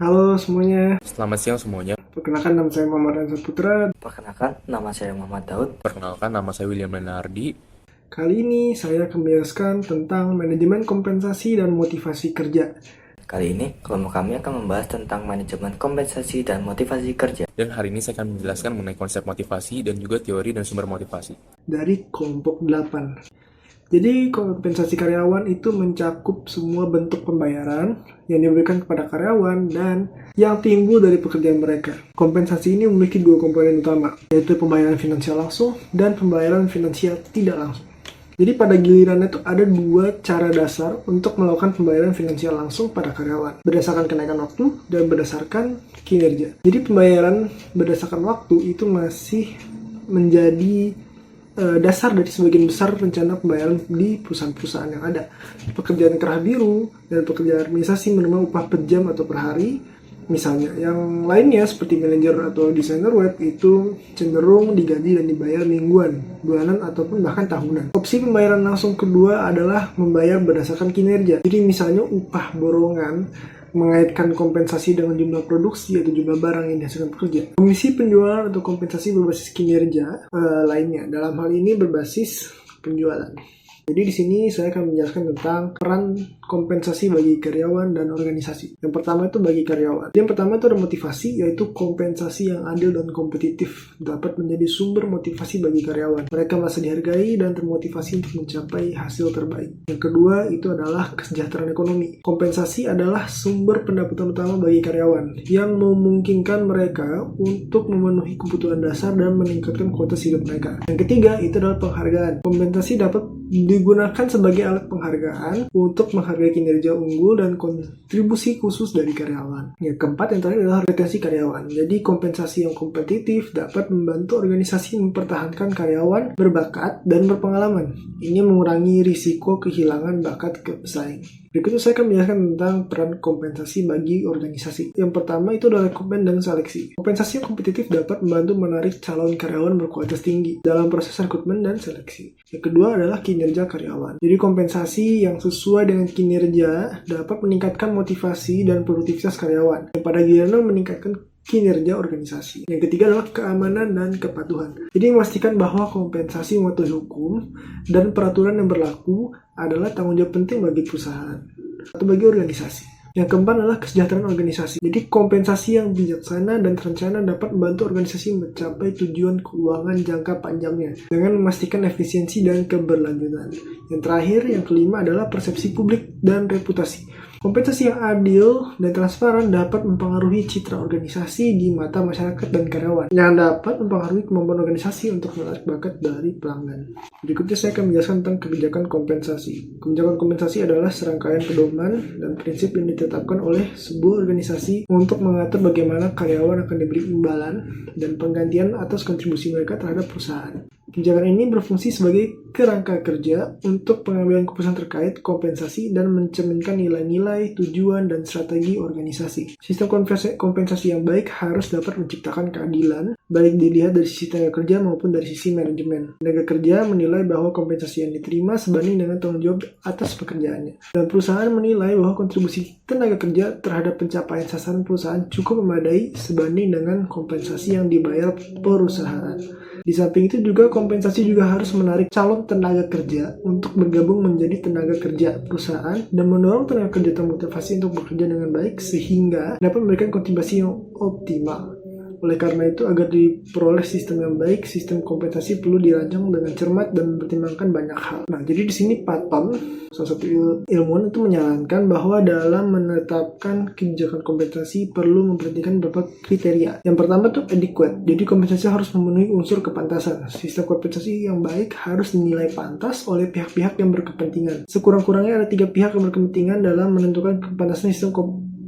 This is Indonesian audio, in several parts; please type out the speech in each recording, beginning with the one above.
Halo semuanya, Selamat siang semuanya. perkenalkan nama saya Muhammad Reza Putra. Perkenalkan, nama saya Muhammad Daud. Perkenalkan, nama saya William Lenardi. Kali ini saya akan menjelaskan tentang manajemen kompensasi dan motivasi kerja. Kali ini, kelompok kami akan membahas tentang manajemen kompensasi dan motivasi kerja. Dan hari ini saya akan menjelaskan mengenai konsep motivasi dan juga teori dan sumber motivasi. Dari kelompok 8. Jadi kompensasi karyawan itu mencakup semua bentuk pembayaran yang diberikan kepada karyawan dan yang timbul dari pekerjaan mereka. Kompensasi ini memiliki dua komponen utama, yaitu pembayaran finansial langsung dan pembayaran finansial tidak langsung. Jadi pada gilirannya itu ada dua cara dasar untuk melakukan pembayaran finansial langsung pada karyawan, berdasarkan kenaikan waktu dan berdasarkan kinerja. Jadi pembayaran berdasarkan waktu itu masih menjadi dasar dari sebagian besar rencana pembayaran di perusahaan-perusahaan yang ada. Pekerjaan kerah biru dan pekerjaan administrasi menerima upah per jam atau per hari. Misalnya, yang lainnya seperti manajer atau desainer web itu cenderung digaji dan dibayar mingguan, bulanan, ataupun bahkan tahunan. Opsi pembayaran langsung kedua adalah membayar berdasarkan kinerja. Jadi misalnya upah borongan mengaitkan kompensasi dengan jumlah produksi atau jumlah barang yang dihasilkan pekerja. Komisi penjualan atau kompensasi berbasis kinerja lainnya. Dalam hal ini berbasis penjualan. Jadi di sini saya akan menjelaskan tentang peran kompensasi bagi karyawan dan organisasi. Yang pertama itu bagi karyawan. Yang pertama itu ada motivasi, yaitu kompensasi yang adil dan kompetitif dapat menjadi sumber motivasi bagi karyawan. Mereka merasa dihargai dan termotivasi untuk mencapai hasil terbaik. Yang kedua itu adalah kesejahteraan ekonomi. Kompensasi adalah sumber pendapatan utama bagi karyawan yang memungkinkan mereka untuk memenuhi kebutuhan dasar dan meningkatkan kualitas hidup mereka. Yang ketiga itu adalah penghargaan. Kompensasi dapat digunakan sebagai alat penghargaan untuk menghargai kinerja unggul dan kontribusi khusus dari karyawan. Yang keempat yang terakhir adalah retensi karyawan. Jadi kompensasi yang kompetitif dapat membantu organisasi mempertahankan karyawan berbakat dan berpengalaman. Ini mengurangi risiko kehilangan bakat ke pesaing. Berikutnya saya akan menjelaskan tentang peran kompensasi bagi organisasi. Yang pertama itu adalah rekrutmen dan seleksi. Kompensasi yang kompetitif dapat membantu menarik calon karyawan berkualitas tinggi dalam proses rekrutmen dan seleksi. Yang kedua adalah kinerja karyawan. Jadi kompensasi yang sesuai dengan kinerja dapat meningkatkan motivasi dan produktivitas karyawan, yang pada gilirannya meningkatkan kinerja organisasi. Yang ketiga adalah keamanan dan kepatuhan. Jadi memastikan bahwa kompensasi mematuhi hukum dan peraturan yang berlaku adalah tanggung jawab penting bagi perusahaan atau bagi organisasi. Yang keempat adalah kesejahteraan organisasi. Jadi kompensasi yang bijaksana dan terencana dapat membantu organisasi mencapai tujuan keuangan jangka panjangnya dengan memastikan efisiensi dan keberlanjutan. Yang terakhir, yang kelima adalah persepsi publik dan reputasi. Kompensasi yang adil dan transparan dapat mempengaruhi citra organisasi di mata masyarakat dan karyawan, yang dapat mempengaruhi kemampuan organisasi untuk menarik bakat dari pelanggan. Berikutnya saya akan menjelaskan tentang kebijakan kompensasi. Kebijakan kompensasi adalah serangkaian pedoman dan prinsip yang ditetapkan oleh sebuah organisasi untuk mengatur bagaimana karyawan akan diberi imbalan dan penggantian atas kontribusi mereka terhadap perusahaan. Kebijakan ini berfungsi sebagai kerangka kerja untuk pengambilan keputusan terkait kompensasi dan mencerminkan nilai-nilai, tujuan, dan strategi organisasi. Sistem kompensasi yang baik harus dapat menciptakan keadilan, baik dilihat dari sisi tenaga kerja maupun dari sisi manajemen. Tenaga kerja menilai bahwa kompensasi yang diterima sebanding dengan tanggung jawab atas pekerjaannya. Dan perusahaan menilai bahwa kontribusi tenaga kerja terhadap pencapaian sasaran perusahaan cukup memadai sebanding dengan kompensasi yang dibayar perusahaan. Di samping itu juga kompensasi juga harus menarik calon tenaga kerja untuk bergabung menjadi tenaga kerja perusahaan dan mendorong tenaga kerja termotivasi untuk bekerja dengan baik sehingga dapat memberikan kontribusi yang optimal. Oleh karena itu, agar diperoleh sistem yang baik, sistem kompensasi perlu dirancang dengan cermat dan mempertimbangkan banyak hal. Nah, jadi di sini Patton, salah satu ilmuwan itu menyarankan bahwa dalam menetapkan kebijakan kompensasi perlu memperhatikan beberapa kriteria. Yang pertama tuh adequate. Jadi kompensasi harus memenuhi unsur kepantasan. Sistem kompensasi yang baik harus dinilai pantas oleh pihak-pihak yang berkepentingan. Sekurang-kurangnya ada 3 pihak yang berkepentingan dalam menentukan kepantasan sistem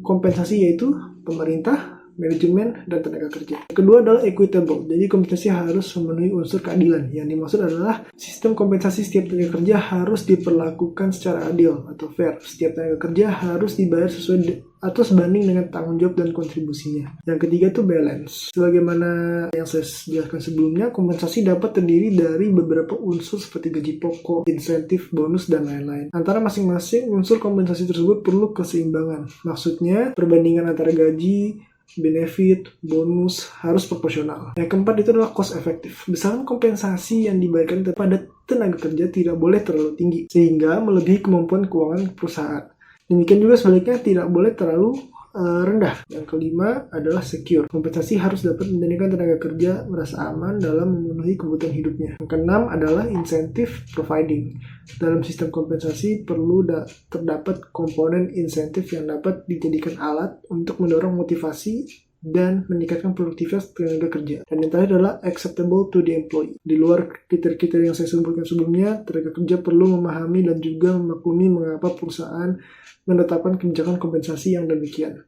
kompensasi, yaitu pemerintah, manajemen, dan tenaga kerja. Yang kedua adalah equitable, jadi kompensasi harus memenuhi unsur keadilan. Yang dimaksud adalah sistem kompensasi setiap tenaga kerja harus diperlakukan secara adil atau fair. Setiap tenaga kerja harus dibayar sesuai atau sebanding dengan tanggung jawab dan kontribusinya. Yang ketiga itu balance. Sebagaimana yang saya jelaskan sebelumnya, kompensasi dapat terdiri dari beberapa unsur seperti gaji pokok, insentif, bonus, dan lain-lain. Antara masing-masing unsur kompensasi tersebut perlu keseimbangan. Maksudnya, perbandingan antara gaji, benefit, bonus harus proporsional. Yang keempat itu adalah cost efektif. Besaran kompensasi yang dibayarkan kepada tenaga kerja tidak boleh terlalu tinggi, sehingga melebihi kemampuan keuangan perusahaan. Demikian juga sebaliknya tidak boleh terlalu rendah. Yang kelima adalah secure. Kompensasi harus dapat menjadikan tenaga kerja merasa aman dalam memenuhi kebutuhan hidupnya. Yang keenam adalah incentive providing. Dalam sistem kompensasi perlu terdapat komponen insentif yang dapat dijadikan alat untuk mendorong motivasi dan meningkatkan produktivitas tenaga kerja. Dan yang terakhir adalah acceptable to the employee. Di luar kriteria yang saya sebutkan sebelumnya, tenaga kerja perlu memahami dan juga memaklumi mengapa perusahaan menetapkan kebijakan kompensasi yang demikian.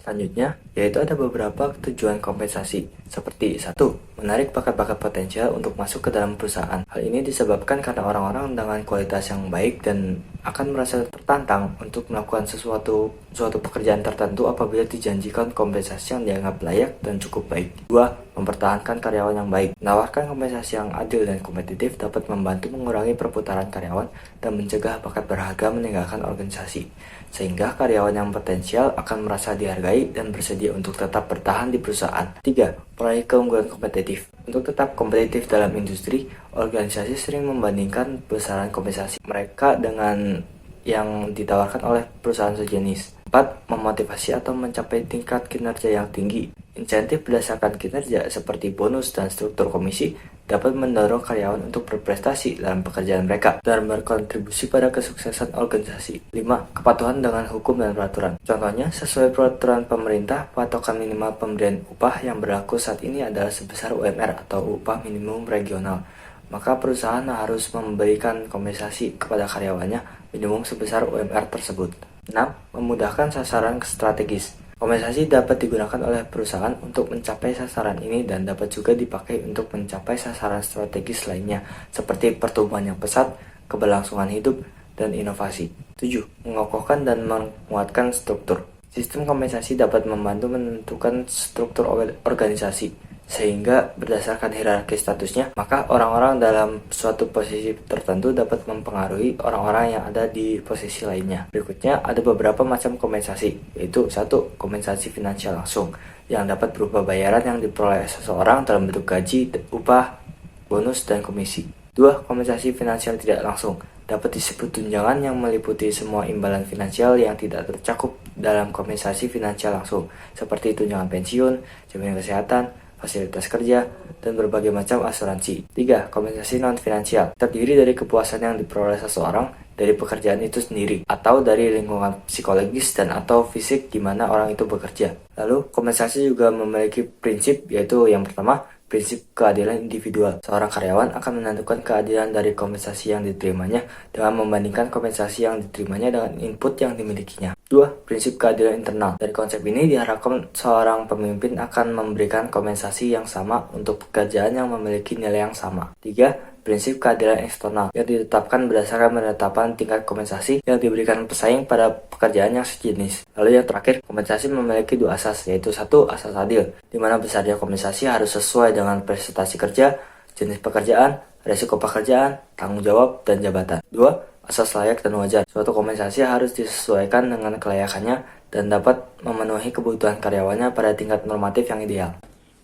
Selanjutnya, yaitu ada beberapa tujuan kompensasi, seperti 1. Menarik bakat-bakat potensial untuk masuk ke dalam perusahaan. Hal ini disebabkan karena orang-orang dengan kualitas yang baik dan akan merasa tertantang untuk melakukan suatu pekerjaan tertentu apabila dijanjikan kompensasi yang dianggap layak dan cukup baik. 2. Mempertahankan karyawan yang baik. Menawarkan kompensasi yang adil dan kompetitif dapat membantu mengurangi perputaran karyawan dan mencegah bakat berharga meninggalkan organisasi, sehingga karyawan yang potensial akan merasa dihargai dan bersedia untuk tetap bertahan di perusahaan. 3. Meraih keunggulan kompetitif. Untuk tetap kompetitif dalam industri, organisasi sering membandingkan besaran kompensasi mereka dengan yang ditawarkan oleh perusahaan sejenis. 4. Memotivasi atau mencapai tingkat kinerja yang tinggi. Insentif berdasarkan kinerja seperti bonus dan struktur komisi dapat mendorong karyawan untuk berprestasi dalam pekerjaan mereka dan berkontribusi pada kesuksesan organisasi. 5. Kepatuhan dengan hukum dan peraturan. Contohnya, sesuai peraturan pemerintah, patokan minimal pemberian upah yang berlaku saat ini adalah sebesar UMR atau upah minimum regional. Maka perusahaan harus memberikan kompensasi kepada karyawannya minimum sebesar UMR tersebut. 6. Memudahkan sasaran strategis. Kompensasi dapat digunakan oleh perusahaan untuk mencapai sasaran ini dan dapat juga dipakai untuk mencapai sasaran strategis lainnya seperti pertumbuhan yang pesat, keberlangsungan hidup, dan inovasi. 7. Mengokohkan dan menguatkan struktur. Sistem kompensasi dapat membantu menentukan struktur organisasi, sehingga berdasarkan hierarki statusnya, maka orang-orang dalam suatu posisi tertentu dapat mempengaruhi orang-orang yang ada di posisi lainnya. Berikutnya ada beberapa macam kompensasi, yaitu 1. Kompensasi finansial langsung, yang dapat berupa bayaran yang diperoleh seseorang dalam bentuk gaji, upah, bonus, dan komisi. 2. Kompensasi finansial tidak langsung, dapat disebut tunjangan yang meliputi semua imbalan finansial yang tidak tercakup dalam kompensasi finansial langsung, seperti tunjangan pensiun, jaminan kesehatan, fasilitas kerja, dan berbagai macam asuransi. 3. Kompensasi non-finansial, terdiri dari kepuasan yang diperoleh seseorang dari pekerjaan itu sendiri, atau dari lingkungan psikologis dan atau fisik di mana orang itu bekerja. Lalu, kompensasi juga memiliki prinsip, yaitu yang pertama, prinsip keadilan individual. Seorang karyawan akan menentukan keadilan dari kompensasi yang diterimanya dengan membandingkan kompensasi yang diterimanya dengan input yang dimilikinya. 2. Prinsip keadilan internal. Dari konsep ini diharapkan seorang pemimpin akan memberikan kompensasi yang sama untuk pekerjaan yang memiliki nilai yang sama. 3. Prinsip keadilan eksternal yang ditetapkan berdasarkan penetapan tingkat kompensasi yang diberikan pesaing pada pekerjaan yang sejenis. Lalu yang terakhir, kompensasi memiliki 2 asas, yaitu 1. Asas adil, di mana besarnya kompensasi harus sesuai dengan prestasi kerja, jenis pekerjaan, resiko pekerjaan, tanggung jawab, dan jabatan. 2. Asas layak dan wajar. Suatu kompensasi harus disesuaikan dengan kelayakannya dan dapat memenuhi kebutuhan karyawannya pada tingkat normatif yang ideal.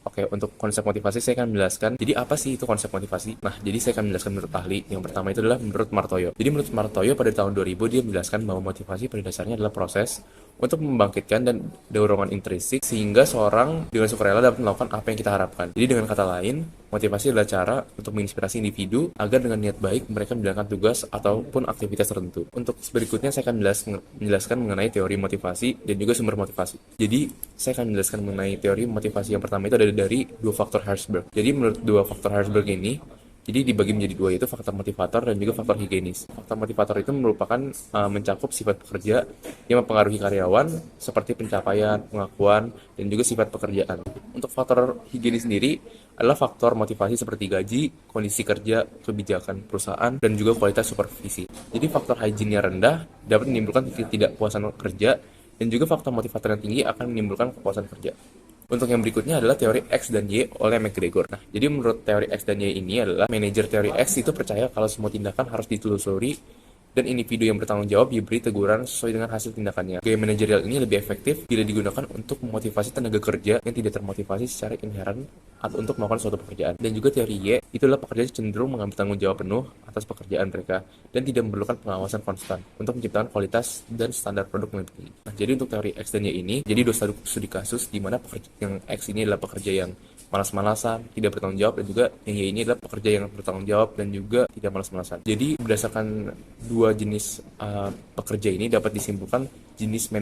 Oke, untuk konsep motivasi saya akan menjelaskan. Jadi apa sih itu konsep motivasi? Nah, jadi saya akan menjelaskan menurut ahli. Yang pertama itu adalah menurut Martoyo. Jadi menurut Martoyo pada tahun 2000 dia menjelaskan bahwa motivasi pada dasarnya adalah proses untuk membangkitkan dan dorongan intrinsik sehingga seorang dengan sukarela dapat melakukan apa yang kita harapkan. Jadi dengan kata lain, motivasi adalah cara untuk menginspirasi individu agar dengan niat baik mereka menjalankan tugas ataupun aktivitas tertentu. Untuk berikutnya saya akan menjelaskan mengenai teori motivasi dan juga sumber motivasi. Jadi saya akan menjelaskan mengenai teori motivasi yang pertama itu ada dari 2 faktor Herzberg. Jadi menurut 2 faktor Herzberg ini, Jadi dibagi menjadi dua, yaitu faktor motivator dan juga faktor higienis. Faktor motivator itu merupakan mencakup sifat pekerja yang mempengaruhi karyawan seperti pencapaian, pengakuan, dan juga sifat pekerjaan. Untuk faktor higienis sendiri adalah faktor motivasi seperti gaji, kondisi kerja, kebijakan perusahaan, dan juga kualitas supervisi. Jadi faktor hygiene-nya rendah dapat menimbulkan ketidakpuasan kerja, dan juga faktor motivator yang tinggi akan menimbulkan kepuasan kerja. Untuk yang berikutnya adalah teori X dan Y oleh McGregor. Nah, jadi menurut teori X dan Y ini adalah manajer teori X itu percaya kalau semua tindakan harus ditelusuri dan individu yang bertanggung jawab diberi teguran sesuai dengan hasil tindakannya. Gaya manajerial ini lebih efektif bila digunakan untuk memotivasi tenaga kerja yang tidak termotivasi secara inherent atau untuk melakukan suatu pekerjaan. Dan juga teori Y, itu adalah pekerja cenderung mengambil tanggung jawab penuh atas pekerjaan mereka dan tidak memerlukan pengawasan konstan untuk menciptakan kualitas dan standar produk yang lebih tinggi. Nah, jadi untuk teori X dan Y ini, jadi dua studi kasus di mana pekerja yang X ini adalah pekerja yang malas-malasan, tidak bertanggung jawab, dan juga yang Y ini adalah pekerja yang bertanggung jawab dan juga tidak malas-malasan. Jadi berdasarkan dua jenis pekerja ini dapat disimpulkan jenis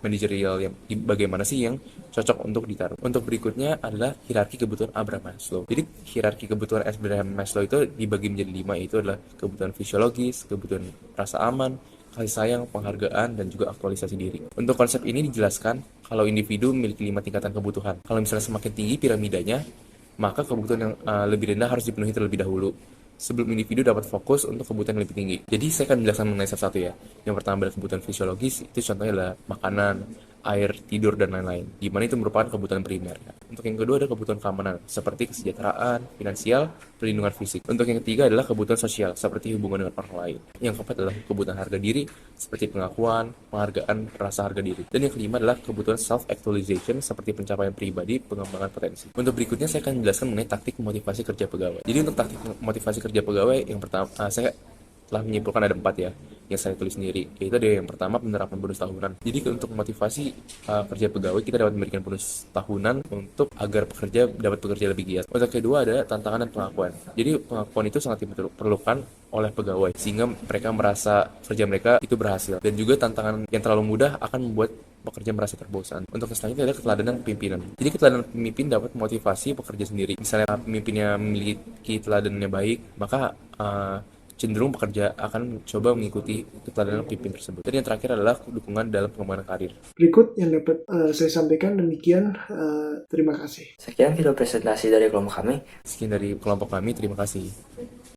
manajerial yang bagaimana sih yang cocok untuk ditaruh. Untuk berikutnya adalah hierarki kebutuhan Abraham Maslow. Jadi hierarki kebutuhan Abraham Maslow itu dibagi menjadi 5, yaitu adalah kebutuhan fisiologis, kebutuhan rasa aman, kasih sayang, penghargaan, dan juga aktualisasi diri. Untuk konsep ini dijelaskan kalau individu memiliki 5 tingkatan kebutuhan. Kalau misalnya semakin tinggi piramidanya, maka kebutuhan yang lebih rendah harus dipenuhi terlebih dahulu sebelum individu dapat fokus untuk kebutuhan yang lebih tinggi. Jadi saya akan menjelaskan mengenai satu-satu ya. Yang pertama adalah kebutuhan fisiologis, itu contohnya adalah makanan, air, tidur, dan lain-lain. Di mana itu merupakan kebutuhan primer. Untuk yang kedua ada kebutuhan keamanan, seperti kesejahteraan, finansial, perlindungan fisik. Untuk yang ketiga adalah kebutuhan sosial, seperti hubungan dengan orang lain. Yang keempat adalah kebutuhan harga diri, seperti pengakuan, penghargaan, rasa harga diri. Dan yang kelima adalah kebutuhan self-actualization, seperti pencapaian pribadi, pengembangan potensi. Untuk berikutnya saya akan menjelaskan mengenai taktik motivasi kerja pegawai. Jadi untuk taktik motivasi kerja pegawai, yang pertama saya telah menyimpulkan ada 4 ya yang saya tulis sendiri, yaitu ada yang pertama penerapan bonus tahunan. Jadi untuk motivasi kerja pegawai kita dapat memberikan bonus tahunan untuk agar pekerja dapat bekerja lebih giat. Untuk kedua ada tantangan dan pengakuan. Jadi pengakuan itu sangat diperlukan oleh pegawai sehingga mereka merasa kerja mereka itu berhasil, dan juga tantangan yang terlalu mudah akan membuat pekerja merasa terbosan. Untuk selanjutnya ada keteladanan pimpinan. Jadi keteladanan pemimpin dapat memotivasi pekerja sendiri. Misalnya pemimpinnya memiliki teladan yang baik, maka cenderung pekerja akan coba mengikuti keteladanan pemimpin tersebut. Dan yang terakhir adalah dukungan dalam pengembangan karir. Berikut yang dapat saya sampaikan demikian. Terima kasih. Sekian video presentasi dari kelompok kami. Sekian dari kelompok kami, terima kasih.